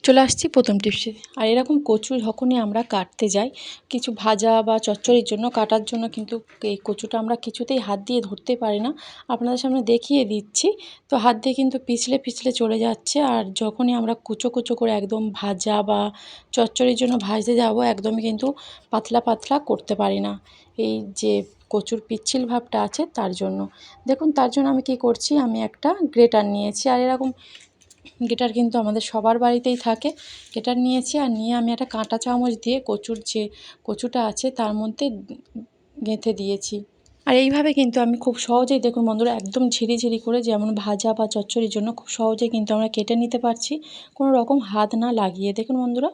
চলে আসছি প্রথম টিপসে। আর এরকম কচু যখনই আমরা কাটতে যাই, কিছু ভাজা বা চচ্চড়ির জন্য কাটার জন্য কিন্তু এই কচুটা আমরা কিছুতেই হাত দিয়ে ধরতে পারি না। আপনাদের সামনে দেখিয়ে দিচ্ছি। তো হাত দিয়ে কিন্তু পিছলে পিছলে চলে যাচ্ছে। আর যখনই আমরা কুচো কুচো করে একদম ভাজা বা চচ্চড়ির জন্য ভাজতে যাব, একদমই কিন্তু পাতলা পাতলা করতে পারি না। এই যে কচুর পিচ্ছিল ভাবটা আছে তার জন্য। দেখুন, তার জন্য আমি কী করছি, আমি একটা গ্রেটার নিয়েছি। আর এরকম গ্রেটার কিন্তু আমাদের সবার বাড়িতেই থাকে। গ্রেটার নিয়েছি, আর নিয়ে আমি একটা কাঁটা চামচ দিয়ে কচুর যে কচুটা আছে তার মধ্যে গেঁথে দিয়েছি। আর এইভাবে কিন্তু আমি খুব সহজেই, দেখুন বন্ধুরা, একদম ঝিরিঝিরি করে, যেমন ভাজা বা চচ্চড়ির জন্য খুব সহজেই কিন্তু আমরা কেটে নিতে পারছি, কোনো রকম হাত না লাগিয়ে। দেখুন বন্ধুরা,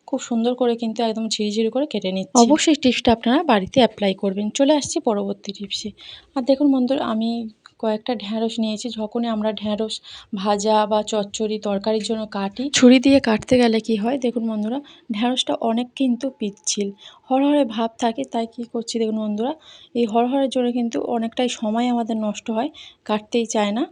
খুব সুন্দর করে কিন্তু একদম ঝিরিঝিরি করে কেটে নিচ্ছি। অবশ্যই টিপসটা আপনারা বাড়িতে অ্যাপ্লাই করবেন। চলে আসছি পরবর্তী টিপসে। আর দেখুন বন্ধুরা, আমি কয়েকটা ঢ্যাঁড়স নিয়েছি। যখনই আমরা ঢ্যাঁড়স ভাজা বা চচ্চড়ি তরকারির জন্য কাটি, ছুরি দিয়ে কাটতে গেলে কি হয়, দেখুন বন্ধুরা, ঢ্যাঁড়সটা অনেক কিন্তু পিচ্ছিল হরহরে ভাব থাকে। তাই কী করছি দেখুন বন্ধুরা, এই হরহরের জন্য কিন্তু অনেকটাই সময় আমাদের নষ্ট হয়, কাটতেই চায় না।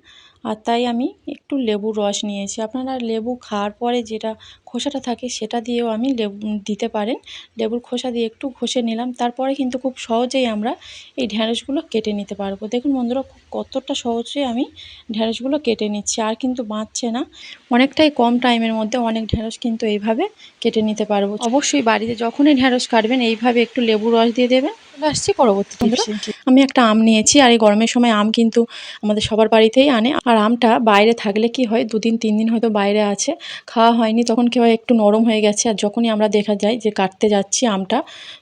আর তাই আমি একটু লেবুর রস নিয়েছি। আপনারা লেবু খাওয়ার পরে যেটা খোসাটা থাকে সেটা দিয়েও আমি লেবু দিতে পারেন। লেবুর খোসা দিয়ে একটু ঘষে নিলাম, তারপরে কিন্তু খুব সহজেই আমরা এই ঢ্যাঁড়সগুলো কেটে নিতে পারবো। দেখুন বন্ধুরা, কতটা সহজে আমি ঢ্যাঁড়সগুলো কেটে নিচ্ছি, আর কিন্তু বাঁচছে না। অনেকটাই কম টাইমের মধ্যে অনেক ঢ্যাঁড়স কিন্তু এইভাবে কেটে নিতে পারবো। অবশ্যই বাড়িতে যখনই ঢ্যাঁড়স কাটবেন এইভাবে একটু লেবুর রস দিয়ে দেবেন। চলে আসছি পরবর্তী টিপসে। আমি একটা আম নিয়েছি, আর এই গরমের সময় আম কিন্তু আমাদের সবার বাড়িতেই আনে। আর আমটা বাইরে থাকলে কি হয়, 2 দিন 3 দিন হয়তো বাইরে আছে, খাওয়া হয়নি, তখন কি হয়, একটু নরম হয়ে গেছে। আর যখনই আমরা দেখা যায় যে কাটতে যাচ্ছি আমটা,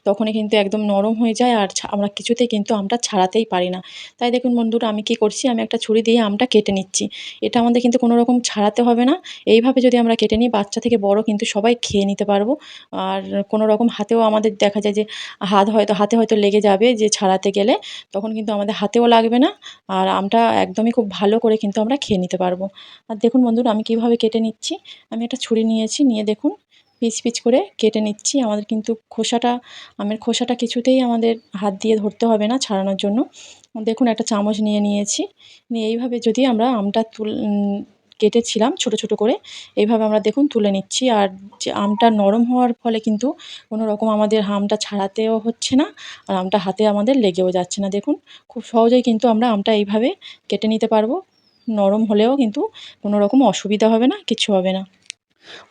তখনই কিন্তু একদম নরম হয়ে যায়, আর আমরা কিছুতেই কিন্তু আমটা ছাড়াতেই পারি না। তাই দেখুন বন্ধুরা, আমি কি করছি, আমি একটা ছুরি দিয়ে আমটা কেটে নিচ্ছি। এটা আমাদের কিন্তু কোনো রকম ছাড়াতে হবে না। এইভাবে যদি আমরা কেটে নিই, বাচ্চা থেকে বড় কিন্তু সবাই খেয়ে নিতে পারবো। আর কোনো রকম হাতেও আমাদের দেখা যায় যে হাতে হয়তো লেগে যাবে যে ছাড়াতে গেলে, তখন কিন্তু আমাদের হাতেও লাগবে না। আর আমটা একদমই খুব ভালো করে কিন্তু আমরা খেয়ে নিতে পারবো। আর দেখুন বন্ধুরা, আমি কীভাবে কেটে নিচ্ছি। আমি একটা ছুরি নিয়েছি, নিয়ে দেখুন পিচ পিচ করে কেটে নিচ্ছি। আমাদের কিন্তু আমের খোসাটা কিছুতেই আমাদের হাত দিয়ে ধরতে হবে না ছাড়ানোর জন্য। দেখুন, একটা চামচ নিয়েছি। নিয়ে এইভাবে যদি আমরা আমটা কেটেছিলাম ছোট ছোট করে, এইভাবে আমরা দেখুন তুলে নিচ্ছি। আর যে আমটা নরম হওয়ার ফলে কিন্তু কোনো রকম আমাদের আমটা ছাড়াতেও হচ্ছে না, আর আমটা হাতে আমাদের লেগেও যাচ্ছে না। দেখুন, খুব সহজেই কিন্তু আমরা আমটা এইভাবে কেটে নিতে পারবো। নরম হলেও কিন্তু কোনো রকম অসুবিধা হবে না, কিচ্ছু হবে না।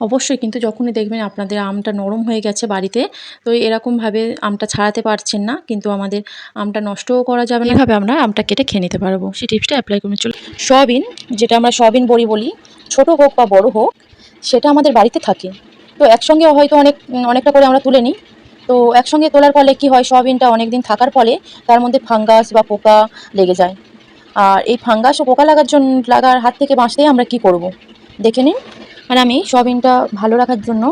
অবশ্যই কিন্তু যখনই দেখবেন আপনাদের আমটা নরম হয়ে গেছে বাড়িতে, তো এরকমভাবে আমটা ছাড়াতে পারছেন না, কিন্তু আমাদের আমটা নষ্টও করা যাবে না, এভাবে আমরা আমটা কেটে খেয়ে নিতে পারবো। সেই টিপসটা অ্যাপ্লাই করুন। চলে সয়াবিন, যেটা আমরা সয়াবিন বড়ি বলি, ছোট হোক বা বড় হোক, সেটা আমাদের বাড়িতে থাকে। তো একসঙ্গে হয়তো অনেকটা করে আমরা তুলে নিই। তো একসঙ্গে তোলার ফলে কি হয়, সয়াবিনটা অনেক দিন থাকার ফলে তার মধ্যে ফাঙ্গাস বা পোকা লেগে যায়। আর এই ফাঙ্গাস ও পোকা লাগার হাত থেকে বাঁচতে আমরা কি করব, দেখে নিন। আর আমি সয়াবিনটা ভালো রাখার জন্য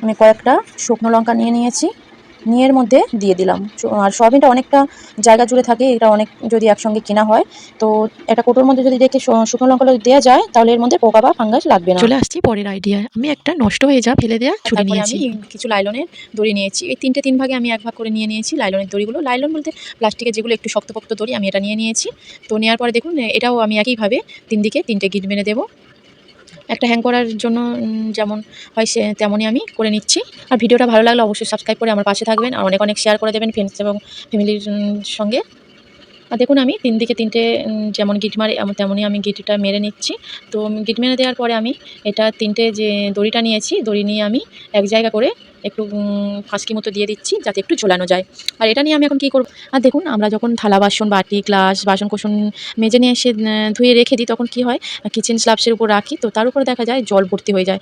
আমি কয়েকটা শুকনো লঙ্কা নিয়েছি, নিয়ে এর মধ্যে দিয়ে দিলাম। আর সয়াবিনটা অনেকটা জায়গা জুড়ে থাকে, এটা অনেক যদি একসঙ্গে কেনা হয়, তো একটা কৌটোর মধ্যে যদি রেখে শুকনো লঙ্কাটা যদি দেওয়া যায়, তাহলে এর মধ্যে পোকা বা ফাঙ্গাস লাগবে না। চলে আসছি পরের আইডিয়ায়। আমি একটা নষ্ট হয়ে যাওয়া ফেলে দেওয়া ছুরি তারপরে নিয়েছি। আমি কিছু লাইলনের দড়ি নিয়েছি। এই 3 ভাগে আমি 1 ভাগ করে নিয়েছি লাইলনের দড়িগুলো। লাইলন বলতে প্লাস্টিকের যেগুলো একটু শক্তপোক্ত দড়ি, আমি এটা নিয়েছি। তো নেওয়ার পরে দেখুন, এটাও আমি একইভাবে 3 দিকে 3টে গিঁট মেরে দেবো। একটা হ্যাং করার জন্য যেমন হয় তেমনই আমি করে নিচ্ছি। আর ভিডিওটা ভালো লাগলে অবশ্যই সাবস্ক্রাইব করে আমার পাশে থাকবেন, আর অনেক শেয়ার করে দেবেন ফ্রেন্ডস এবং ফ্যামিলির সঙ্গে। আর দেখুন, আমি 3 দিকে 3টে যেমন গিঁট মারি তেমনই আমি গিঁটটা মেরে নিচ্ছি। তো গিঁট মেরে দেওয়ার পরে আমি এটা 3টে যে দড়িটা নিয়েছি, দড়ি নিয়ে আমি এক জায়গা করে একটু ফাঁসকি মতো দিয়ে দিচ্ছি, যাতে একটু ঝোলানো যায়। আর এটা নিয়ে আমি এখন কী করব, আর দেখুন, আমরা যখন থালা বাসন বাটি গ্লাস বাসনকোসন মেজে নিয়ে এসে ধুয়ে রেখে দিই, তখন কি হয়, কিচেন স্ল্যাবসের উপর রাখি, তো তার উপরে দেখা যায় জল ভর্তি হয়ে যায়।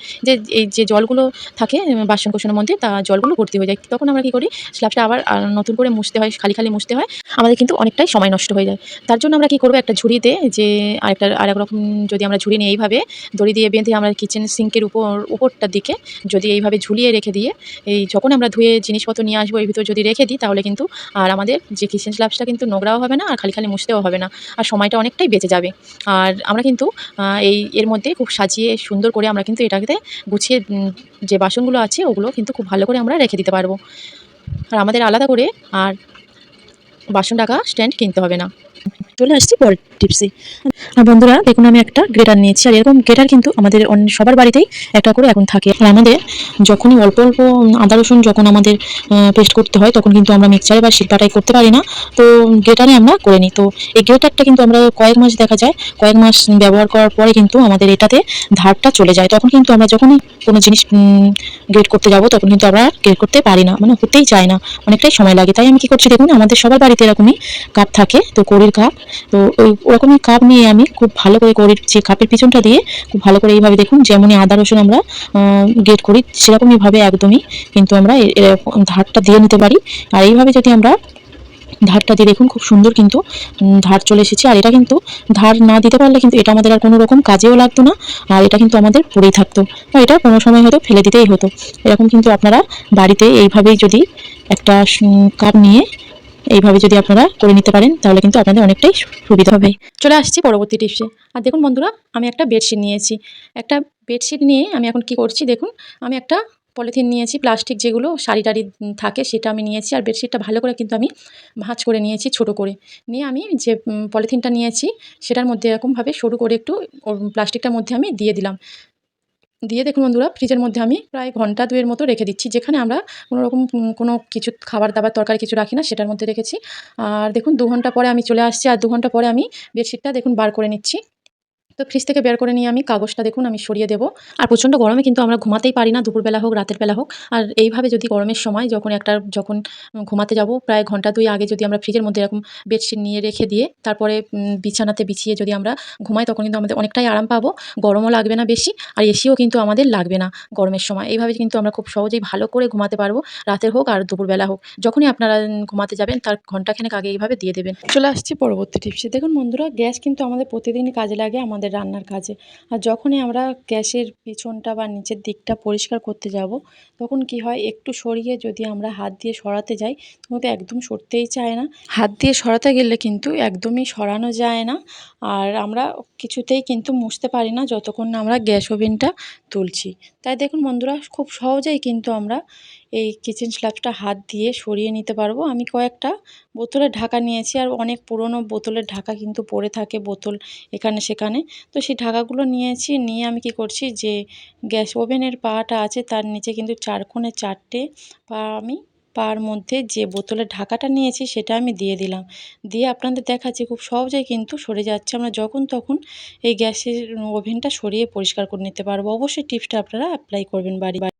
এই যে জলগুলো থাকে বাসনকোসনের মধ্যে, তা জলগুলো ভর্তি হয়ে যায়। তখন আমরা কী করি, স্ল্যাবটা আবার নতুন করে মুছতে হয়, খালি মুছতে হয়। আমাদের কিন্তু অনেকটাই সময় নষ্ট হয়ে যায়। তার জন্য আমরা কী করব, একটা ঝুড়িতে যে আরেক রকম যদি আমরা ঝুড়ি নিই, এইভাবে দড়ি দিয়ে বেঁধে আমরা কিচেন সিঙ্কের উপরটার দিকে যদি এইভাবে ঝুলিয়ে রেখে দিয়ে, এই যখন আমরা ধুয়ে জিনিসপত্র নিয়ে আসবো এর ভিতর যদি রেখে দিই, তাহলে কিন্তু আর আমাদের যে কিচেন স্ল্যাবসটা কিন্তু নোংরাও হবে না, আর খালি মুছতেও হবে না, আর সময়টা অনেকটাই বেঁচে যাবে। আর আমরা কিন্তু এর মধ্যে খুব সাজিয়ে সুন্দর করে আমরা কিন্তু এটাকে গুছিয়ে যে বাসনগুলো আছে ওগুলো কিন্তু খুব ভালো করে আমরা রেখে দিতে পারবো। আর আমাদের আলাদা করে আর বাসন রাখা স্ট্যান্ড কিনতে হবে না। চলে আসছি পরের টিপসে। আর বন্ধুরা দেখুন আমি একটা গ্রেটার নিয়েছি, আর এরকম গ্রেটার কিন্তু আমাদের সবার বাড়িতেই একটা করে এখন থাকে। আর আমাদের যখনই অল্প অল্প আদা রসুন যখন আমাদের পেস্ট করতে হয় তখন কিন্তু আমরা মিক্সচারে বা শিলপাটায় করতে পারি না, তো গ্রেটারে আমরা করে নিই। তো এই গ্রেটারটা কিন্তু আমরা কয়েক মাস দেখা যায় কয়েক মাস ব্যবহার করার পরে কিন্তু আমাদের এটাতে ধারটা চলে যায়। তখন কিন্তু আমরা যখনই কোনো জিনিস গ্রেট করতে যাব তখন কিন্তু আমরা গ্রেট করতে পারি না, মানে হতেই চায় না, অনেকটাই সময় লাগে। তাই আমি কি করছি দেখুন, আমাদের সবার বাড়িতে এরকমই কাপ থাকে, তো কড়ির কাপ। তো ওই ওরকমই কাপ নিয়ে আমি খুব ভালো করে কড়ির যে কাপের পিছনটা দিয়ে খুব ভালো করে এইভাবে দেখুন, যেমনই আদা রসুন আমরা গ্রেট করি সেরকমইভাবে একদমই কিন্তু আমরা ধারটা দিয়ে নিতে পারি। আর এইভাবে যদি আমরা ধারটা দিয়ে দেখুন খুব সুন্দর কিন্তু ধার চলে এসেছে। আর এটা কিন্তু ধার না দিতে পারলে কিন্তু এটা আমাদের আর কোনো রকম কাজেও লাগতো না, আর এটা কিন্তু আমাদের পড়েই থাকতো, বা এটা কোনো সময় হয়তো ফেলে দিতেই হতো। এরকম কিন্তু আপনারা বাড়িতে এইভাবেই যদি একটা কাপ নিয়ে এইভাবে যদি আপনারা করে নিতে পারেন তাহলে কিন্তু আপনাদের অনেকটাই সুবিধা হবে। চলে আসছি পরবর্তী টিপসে। আর দেখুন বন্ধুরা, আমি একটা বেডশিট নিয়েছি। একটা বেডশিট নিয়ে আমি এখন কি করছি দেখুন, আমি একটা পলিথিন নিয়েছি, প্লাস্টিক যেগুলো শাড়ি টাড়ি থাকে সেটা আমি নিয়েছি। আর বেডশিটটা ভালো করে কিন্তু আমি ভাঁজ করে নিয়েছি ছোট করে। নিয়ে আমি যে পলিথিনটা নিয়েছি সেটার মধ্যে এরকমভাবে সরু করে একটু ওর প্লাস্টিকটার মধ্যে আমি দিয়ে দিলাম। দিয়ে দেখুন বন্ধুরা, ফ্রিজের মধ্যে আমি প্রায় ঘন্টা ২ এর মতো রেখে দিচ্ছি। যেখানে আমরা কোনো রকম কোনো কিছু খাবার-দাবার, তরকারি কিছু রাখি না সেটার মধ্যে রেখেছি। আর দেখুন ২ ঘন্টা পরে আমি চলে আসছি। আর ২ ঘন্টা পরে আমি বেডশিটটা দেখুন বার করে নিচ্ছি। তো ফ্রিজ থেকে বের করে নিয়ে আমি কাগজটা দেখুন আমি সরিয়ে দেবো। আর প্রচণ্ড গরমে কিন্তু আমরা ঘুমাতেই পারি না, দুপুরবেলা হোক, রাতের বেলা হোক। আর এইভাবে যদি গরমের সময় যখন ঘুমাতে যাব প্রায় ঘন্টা ২ আগে যদি আমরা ফ্রিজের মধ্যে এরকম বেডশিট নিয়ে রেখে দিয়ে তারপরে বিছানাতে বিছিয়ে যদি আমরা ঘুমাই তখন কিন্তু আমাদের অনেকটাই আরাম পাবো। গরমও লাগবে না বেশি, আর এসিও কিন্তু আমাদের লাগবে না গরমের সময়। এইভাবে কিন্তু আমরা খুব সহজেই ভালো করে ঘুমাতে পারবো, রাতের হোক আর দুপুরবেলা হোক। যখনই আপনারা ঘুমাতে যাবেন তার ঘন্টাখানেক আগে এইভাবে দিয়ে দেবেন। চলে আসছি পরবর্তী টিপসে। দেখুন বন্ধুরা, গ্যাস কিন্তু আমাদের প্রতিদিনই কাজে লাগে আমাদের রান্নার কাজে। আর যখনই আমরা গ্যাসের পিছনটা বা নিচের দিকটা পরিষ্কার করতে যাব তখন কি হয়, একটু সরিয়ে যদি আমরা হাত দিয়ে সরাতে যাই তখন তো একদম সরতেই চায় না। হাত দিয়ে সরাতে গেলে কিন্তু একদমই সরানো যায় না। আর আমরা কিছুতেই কিন্তু মুছতে পারি না যতক্ষণ না আমরা গ্যাস ওভেনটা তুলছি। তাই দেখুন বন্ধুরা, খুব সহজেই কিন্তু আমরা এই কিচেন স্ল্যাবটা হাত দিয়ে সরিয়ে নিতে পারবো। আমি কয়েকটা বোতলের ঢাকা নিয়েছি, আর অনেক পুরনো বোতলের ঢাকা কিন্তু পড়ে থাকে বোতল এখানে সেখানে। তো সেই ঢাকাগুলো নিয়েছি, নিয়ে আমি কি করছি, যে গ্যাস ওভেনের পাটা আছে তার নিচে কিন্তু ৪ কোণে ৪টে পা আমি পার মধ্যে যে বোতলের ঢাকাটা নিয়েছি সেটা আমি দিয়ে দিলাম। দিয়ে আপনাদের দেখাচ্ছি খুব সহজেই কিন্তু সরে যাচ্ছে। আমরা যখন তখন এই গ্যাসের ওভেনটা সরিয়ে পরিষ্কার করে নিতে পারবো। অবশ্যই টিপসটা আপনারা অ্যাপ্লাই করবেন বাড়ি।